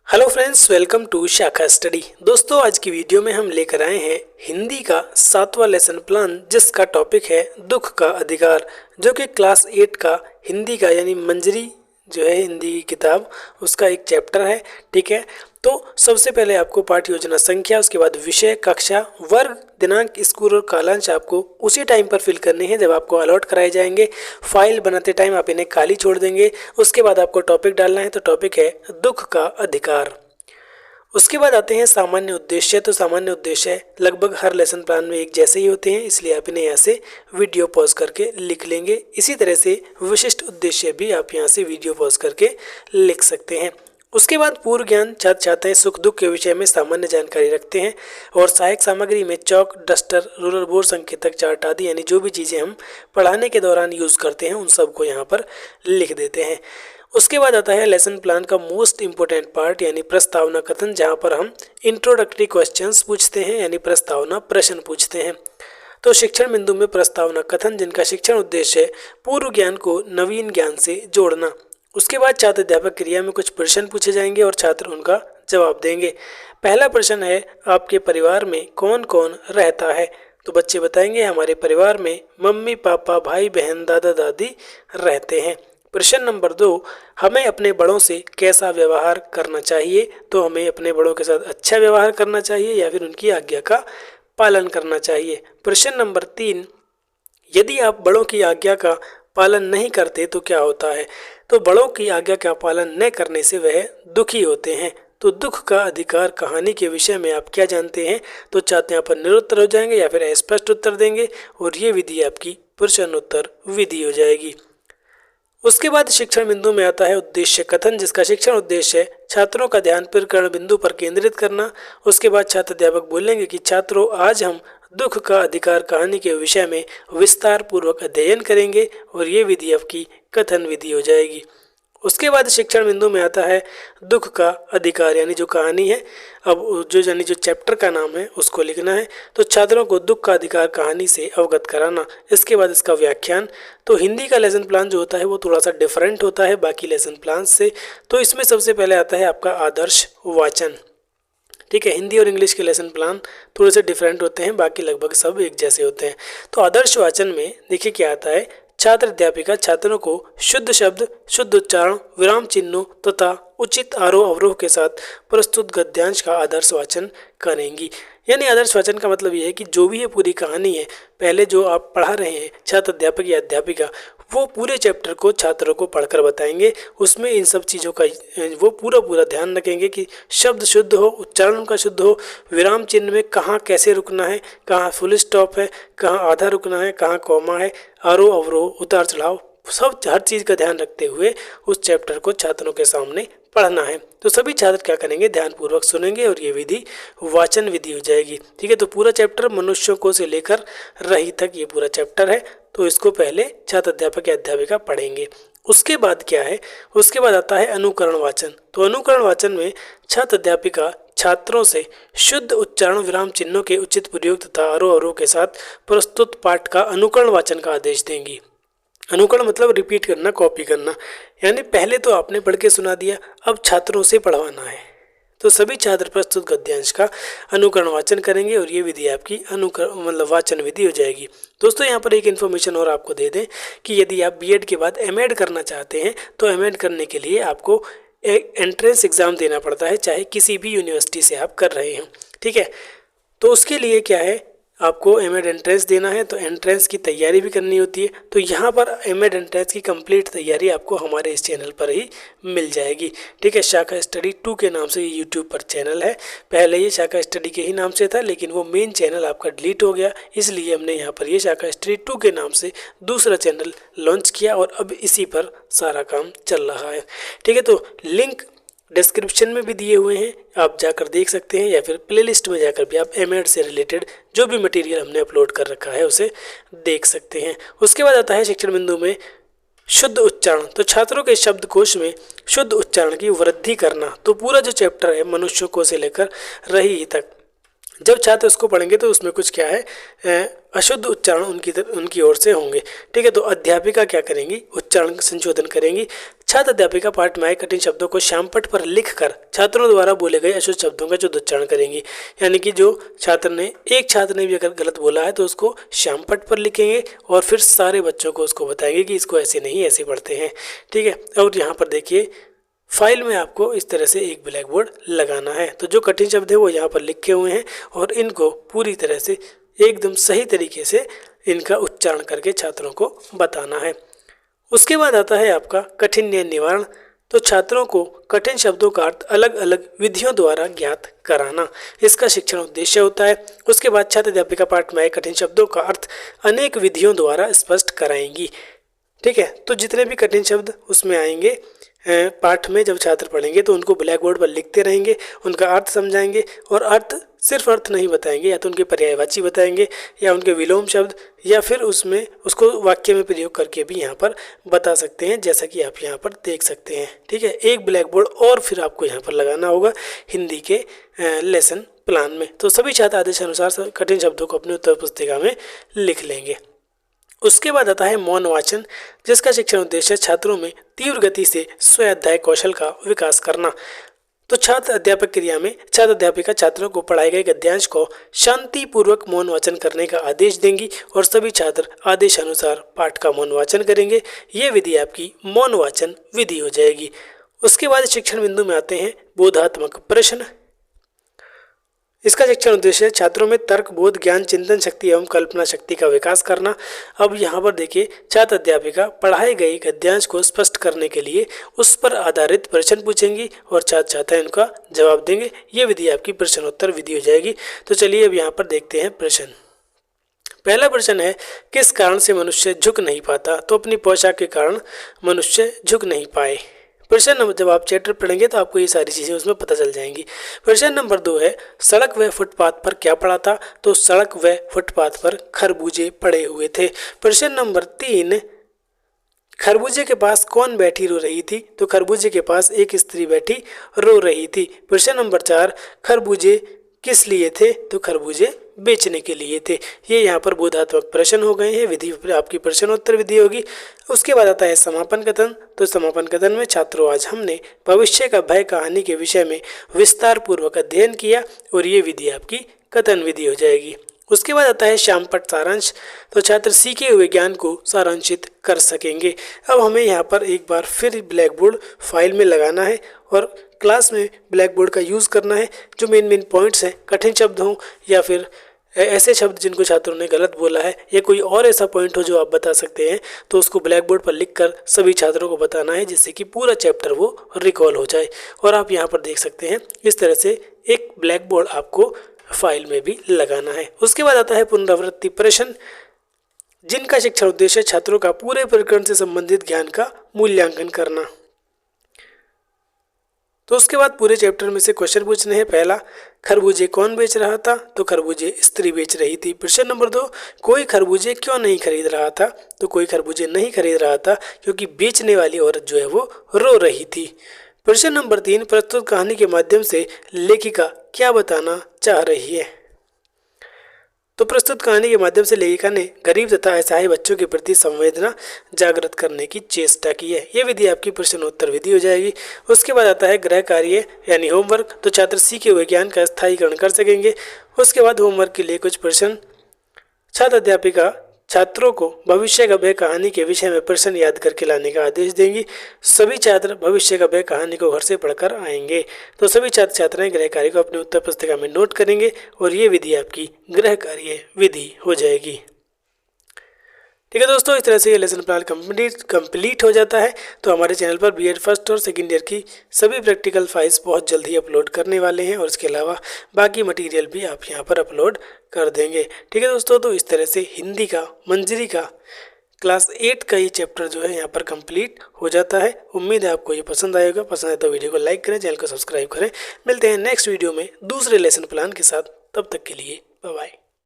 Hello friends, welcome to शाखा study. दोस्तों, आज की वीडियो में हम लेकर आए हैं हिंदी का 7वां लेसन प्लान, जिसका टॉपिक है दुख का अधिकार, जो कि क्लास 8 का हिंदी का यानी मंजरी जो है हिंदी की किताब, उसका एक चैप्टर है। ठीक है, तो सबसे पहले आपको पाठ योजना संख्या, उसके बाद विषय, कक्षा, वर्ग, दिनांक, स्कूल और कालांश आपको उसी टाइम पर फिल करने हैं जब आपको अलॉट कराए जाएंगे। फाइल बनाते टाइम आप इन्हें खाली छोड़ देंगे। उसके बाद आपको टॉपिक डालना है, तो टॉपिक है दुख का अधिकार। उसके बाद आते हैं सामान्य उद्देश्य। तो सामान्य उद्देश्य लगभग हर लेसन प्लान में एक जैसे ही होते हैं, इसलिए आप इन्हें यहाँ से वीडियो पॉज करके लिख लेंगे। इसी तरह से विशिष्ट उद्देश्य भी आप यहाँ से वीडियो पॉज करके लिख सकते हैं। उसके बाद पूर्व ज्ञान, छात्र छात्राएं सुख दुख के विषय में सामान्य जानकारी रखते हैं और सहायक सामग्री में चौक, डस्टर, रूलर, बोर्ड, संकेतक, चार्ट आदि यानी जो भी चीज़ें हम पढ़ाने के दौरान यूज़ करते हैं उन सबको यहाँ पर लिख देते हैं। उसके बाद आता है लेसन प्लान का मोस्ट इम्पोर्टेंट पार्ट यानी प्रस्तावना कथन, जहाँ पर हम इंट्रोडक्टरी क्वेश्चंस पूछते हैं यानी प्रस्तावना प्रश्न पूछते हैं। तो शिक्षण बिंदु में प्रस्तावना कथन, जिनका शिक्षण उद्देश्य है पूर्व ज्ञान को नवीन ज्ञान से जोड़ना। उसके बाद छात्र अध्यापक क्रिया में कुछ प्रश्न पूछे जाएंगे और छात्र उनका जवाब देंगे। पहला प्रश्न है, आपके परिवार में कौन कौन रहता है? तो बच्चे बताएंगे, हमारे परिवार में मम्मी पापा, भाई बहन, दादा दादी रहते हैं। प्रश्न नंबर 2, हमें अपने बड़ों से कैसा व्यवहार करना चाहिए? तो हमें अपने बड़ों के साथ अच्छा व्यवहार करना चाहिए या फिर उनकी आज्ञा का पालन करना चाहिए। प्रश्न नंबर 3, यदि आप बड़ों की आज्ञा का पालन नहीं करते तो क्या होता है? तो बड़ों की आज्ञा का पालन न करने से वह दुखी होते हैं। तो दुख का अधिकार कहानी के विषय में आप क्या जानते हैं? तो छात्र यहाँ पर निरुत्तर हो जाएंगे या फिर अस्पष्ट उत्तर देंगे और ये विधि आपकी प्रश्नोत्तर विधि हो जाएगी। उसके बाद शिक्षण बिंदु में आता है उद्देश्य कथन, जिसका शिक्षण उद्देश्य है छात्रों का ध्यान प्रकरण बिंदु पर केंद्रित करना। उसके बाद छात्र अध्यापक बोलेंगे कि छात्रों, आज हम दुख का अधिकार कहानी के विषय में विस्तार पूर्वक अध्ययन करेंगे और ये विधि आपकी कथन विधि हो जाएगी। उसके बाद शिक्षण बिंदु में आता है दुख का अधिकार यानी जो कहानी है, अब जो यानी जो चैप्टर का नाम है उसको लिखना है। तो छात्रों को दुख का अधिकार कहानी से अवगत कराना। इसके बाद इसका व्याख्यान। तो हिंदी का लेसन प्लान जो होता है वो थोड़ा सा डिफरेंट होता है बाकी लेसन प्लान से। तो इसमें सबसे पहले आता है आपका आदर्श वाचन। ठीक है, हिंदी और इंग्लिश के लेसन प्लान थोड़े से डिफरेंट होते हैं, बाकी लगभग सब एक जैसे होते हैं। तो आदर्श वाचन में देखिए क्या आता है, छात्र अध्यापिका छात्रों को शुद्ध शब्द, शुद्ध उच्चारण, विराम चिन्हों तथा उचित आरोह अवरोह के साथ प्रस्तुत गद्यांश का आदर्श वाचन करेंगी। यानी आदर्श वाचन का मतलब ये है कि जो भी ये पूरी कहानी है, पहले जो आप पढ़ा रहे हैं छात्र अध्यापक या अध्यापिका, वो पूरे चैप्टर को छात्रों को पढ़कर बताएंगे। उसमें इन सब चीज़ों का वो पूरा ध्यान रखेंगे कि शब्द शुद्ध हो, उच्चारण उनका शुद्ध हो, विराम चिन्ह में कहाँ कैसे रुकना है, कहाँ फुल स्टॉप है, कहाँ आधा रुकना है, कहाँ कॉमा है, आरोह अवरोह, उतार चढ़ाव, सब हर चीज़ का ध्यान रखते हुए उस चैप्टर को छात्रों के सामने पढ़ना है। तो सभी छात्र क्या करेंगे, ध्यानपूर्वक सुनेंगे और ये विधि वाचन विधि हो जाएगी। ठीक है, तो पूरा चैप्टर मनुष्यों को से लेकर रही तक ये पूरा चैप्टर है। तो इसको पहले छात्र अध्यापक या अध्यापिका पढ़ेंगे। उसके बाद क्या है, उसके बाद आता है अनुकरण वाचन। तो अनुकरण वाचन में छात्र अध्यापिका छात्रों से शुद्ध उच्चारण, विराम चिन्हों के उचित प्रयोग तथा आरोह अवरोह के साथ प्रस्तुत पाठ का अनुकरण वाचन का आदेश देंगी। अनुकरण मतलब रिपीट करना, कॉपी करना। यानी पहले तो आपने पढ़ के सुना दिया, अब छात्रों से पढ़वाना है। तो सभी छात्र प्रस्तुत गद्यांश का अनुकरण वाचन करेंगे और ये विधि आपकी अनुकरण मतलब वाचन विधि हो जाएगी। दोस्तों, यहाँ पर एक इन्फॉर्मेशन और आपको दे दें कि यदि आप बीएड के बाद एमएड करना चाहते हैं तो एमएड करने के लिए आपको एक एंट्रेंस एग्ज़ाम देना पड़ता है, चाहे किसी भी यूनिवर्सिटी से आप कर रहे हों। ठीक है, तो उसके लिए क्या है, आपको एमएड एंट्रेंस देना है, तो एंट्रेंस की तैयारी भी करनी होती है। तो यहाँ पर एमएड एंट्रेंस की कंप्लीट तैयारी आपको हमारे इस चैनल पर ही मिल जाएगी। ठीक है, शाखा स्टडी 2 के नाम से ये यूट्यूब पर चैनल है। पहले ये शाखा स्टडी के ही नाम से था, लेकिन वो मेन चैनल आपका डिलीट हो गया, इसलिए हमने यहाँ पर ये शाखा स्टडी 2 के नाम से दूसरा चैनल लॉन्च किया और अब इसी पर सारा काम चल रहा है। ठीक है, तो लिंक डिस्क्रिप्शन में भी दिए हुए हैं, आप जाकर देख सकते हैं, या फिर प्लेलिस्ट में जाकर भी आप एमएड से रिलेटेड जो भी मटेरियल हमने अपलोड कर रखा है उसे देख सकते हैं। उसके बाद आता है शिक्षण बिंदु में शुद्ध उच्चारण। तो छात्रों के शब्दकोश में शुद्ध उच्चारण की वृद्धि करना। तो पूरा जो चैप्टर है मनुष्यों को से लेकर रही तक, जब छात्र उसको पढ़ेंगे तो उसमें कुछ क्या है, अशुद्ध उच्चारण उनकी ओर से होंगे। ठीक है, तो अध्यापिका क्या करेंगी, उच्चारण संशोधन करेंगी। छात्र अध्यापिका पाठ में आए कठिन शब्दों को श्यामपट्ट पर लिखकर छात्रों द्वारा बोले गए अशुद्ध शब्दों का शुद्ध उच्चारण करेंगी। यानी कि जो एक छात्र ने भी अगर गलत बोला है तो उसको श्यामपट्ट पर लिखेंगे और फिर सारे बच्चों को उसको बताएंगे कि इसको ऐसे नहीं ऐसे पढ़ते हैं। ठीक है, और यहाँ पर देखिए फाइल में आपको इस तरह से एक ब्लैक बोर्ड लगाना है। तो जो कठिन शब्द है वो यहाँ पर लिखे हुए हैं और इनको पूरी तरह से एकदम सही तरीके से इनका उच्चारण करके छात्रों को बताना है। उसके बाद आता है आपका कठिन निवारण। तो छात्रों को कठिन शब्दों का अर्थ अलग अलग विधियों द्वारा ज्ञात कराना, इसका शिक्षण उद्देश्य होता है। उसके बाद छात्र अध्यापिका पाठ में आए कठिन शब्दों का अर्थ अनेक विधियों द्वारा स्पष्ट कराएंगी। ठीक है, तो जितने भी कठिन शब्द उसमें आएंगे पाठ में जब छात्र पढ़ेंगे तो उनको ब्लैक बोर्ड पर लिखते रहेंगे, उनका अर्थ समझाएंगे और सिर्फ अर्थ नहीं बताएंगे, या तो उनके पर्यायवाची बताएंगे या उनके विलोम शब्द, या फिर उसमें उसको वाक्य में प्रयोग करके भी यहाँ पर बता सकते हैं, जैसा कि आप यहाँ पर देख सकते हैं। ठीक है, एक ब्लैक बोर्ड और फिर आपको यहाँ पर लगाना होगा हिंदी के लेसन प्लान में। तो सभी छात्र आदेशानुसार कठिन शब्दों को अपनी उत्तर पुस्तिका में लिख लेंगे। उसके बाद आता है मौन वाचन, जिसका शिक्षण उद्देश्य छात्रों में तीव्र गति से स्वाध्याय कौशल का विकास करना। तो छात्र अध्यापक क्रिया में छात्र अध्यापिका छात्रों को पढ़ाए गए गद्यांश को शांतिपूर्वक मौन वाचन करने का आदेश देंगी और सभी छात्र आदेश अनुसार पाठ का मौन वाचन करेंगे। ये विधि आपकी मौन वाचन विधि हो जाएगी। उसके बाद शिक्षण बिंदु में आते हैं बोधात्मक प्रश्न। इसका शिक्षण उद्देश्य छात्रों में तर्क बोध ज्ञान चिंतन शक्ति एवं कल्पना शक्ति का विकास करना। अब यहाँ पर देखिए छात्र अध्यापिका पढ़ाए गए गद्यांश को स्पष्ट करने के लिए उस पर आधारित प्रश्न पूछेंगी और छात्र छात्राएं उनका जवाब देंगे। ये विधि आपकी प्रश्नोत्तर विधि हो जाएगी। तो चलिए अब यहाँ पर देखते हैं प्रश्न। पहला प्रश्न है, किस कारण से मनुष्य झुक नहीं पाता? तो अपनी पोशाक के कारण मनुष्य झुक नहीं पाए। प्रश्न नंबर, जब आप चैप्टर पढ़ेंगे तो आपको ये सारी चीज़ें उसमें पता चल जाएंगी। प्रश्न नंबर 2 है, सड़क व फुटपाथ पर क्या पड़ा था? तो सड़क व फुटपाथ पर खरबूजे पड़े हुए थे। प्रश्न नंबर 3, खरबूजे के पास कौन बैठी रो रही थी? तो खरबूजे के पास एक स्त्री बैठी रो रही थी। प्रश्न नंबर 4, खरबूजे किस लिए थे? तो खरबूजे बेचने के लिए थे। ये यहाँ पर बोधात्मक प्रश्न हो गए हैं, विधि आपकी प्रश्नोत्तर विधि होगी। उसके बाद आता है समापन कथन। तो समापन कथन में छात्रों आज हमने भविष्य का भय कहानी के विषय में विस्तार पूर्वक अध्ययन किया और ये विधि आपकी कथन विधि हो जाएगी। उसके बाद आता है श्यामपट्ट सारांश। तो छात्र सीखे हुए ज्ञान को सारांशित कर सकेंगे। अब हमें यहाँ पर एक बार फिर ब्लैक बोर्ड फाइल में लगाना है और क्लास में ब्लैक बोर्ड का यूज़ करना है। जो मेन पॉइंट्स हैं, कठिन शब्द हों या फिर ऐसे शब्द जिनको छात्रों ने गलत बोला है या कोई और ऐसा पॉइंट हो जो आप बता सकते हैं, तो उसको ब्लैक बोर्ड पर लिखकर सभी छात्रों को बताना है, जिससे कि पूरा चैप्टर वो रिकॉल हो जाए। और आप यहाँ पर देख सकते हैं इस तरह से एक ब्लैक बोर्ड आपको फाइल में भी लगाना है। उसके बाद आता है पुनरावृत्ति प्रश्न, जिनका शिक्षण उद्देश्य छात्रों का पूरे प्रकरण से संबंधित ज्ञान का मूल्यांकन करना। तो उसके बाद पूरे चैप्टर में से क्वेश्चन पूछने हैं। पहला, खरबूजे कौन बेच रहा था? तो खरबूजे स्त्री बेच रही थी। प्रश्न नंबर 2, कोई खरबूजे क्यों नहीं खरीद रहा था? तो कोई खरबूजे नहीं खरीद रहा था क्योंकि बेचने वाली औरत जो है वो रो रही थी। प्रश्न नंबर 3, प्रस्तुत कहानी के माध्यम से लेखिका क्या बताना चाह रही है? तो प्रस्तुत कहानी के माध्यम से लेखिका ने गरीब तथा असहाय बच्चों के प्रति संवेदना जागृत करने की चेष्टा की है। ये विधि आपकी प्रश्नोत्तर विधि हो जाएगी। उसके बाद आता है गृह कार्य यानी होमवर्क। तो छात्र सीखे हुए ज्ञान का स्थायीकरण कर सकेंगे। उसके बाद होमवर्क के लिए कुछ प्रश्न, छात्र अध्यापिका छात्रों को भविष्य का भय कहानी के विषय में प्रश्न याद करके लाने का आदेश देंगी। सभी छात्र भविष्य का भय कहानी को घर से पढ़कर आएंगे। तो सभी छात्र छात्राएं गृह कार्य को अपनी उत्तर पुस्तिका में नोट करेंगे और ये विधि आपकी गृह कार्य विधि हो जाएगी। ठीक है दोस्तों, इस तरह से ये लेसन प्लान कंप्लीट हो जाता है। तो हमारे चैनल पर बीएड फर्स्ट और सेकेंड ईयर की सभी प्रैक्टिकल फाइल्स बहुत जल्द ही अपलोड करने वाले हैं और इसके अलावा बाकी मटेरियल भी आप यहाँ पर अपलोड कर देंगे। ठीक है दोस्तों, तो इस तरह से हिंदी का मंजरी का क्लास 8 का ये चैप्टर जो है यहाँ पर कंप्लीट हो जाता है। उम्मीद है आपको ये पसंद आएगा। पसंद आए तो वीडियो को लाइक करें, चैनल को सब्सक्राइब करें। मिलते हैं नेक्स्ट वीडियो में दूसरे लेसन प्लान के साथ। तब तक के लिए बाय बाय।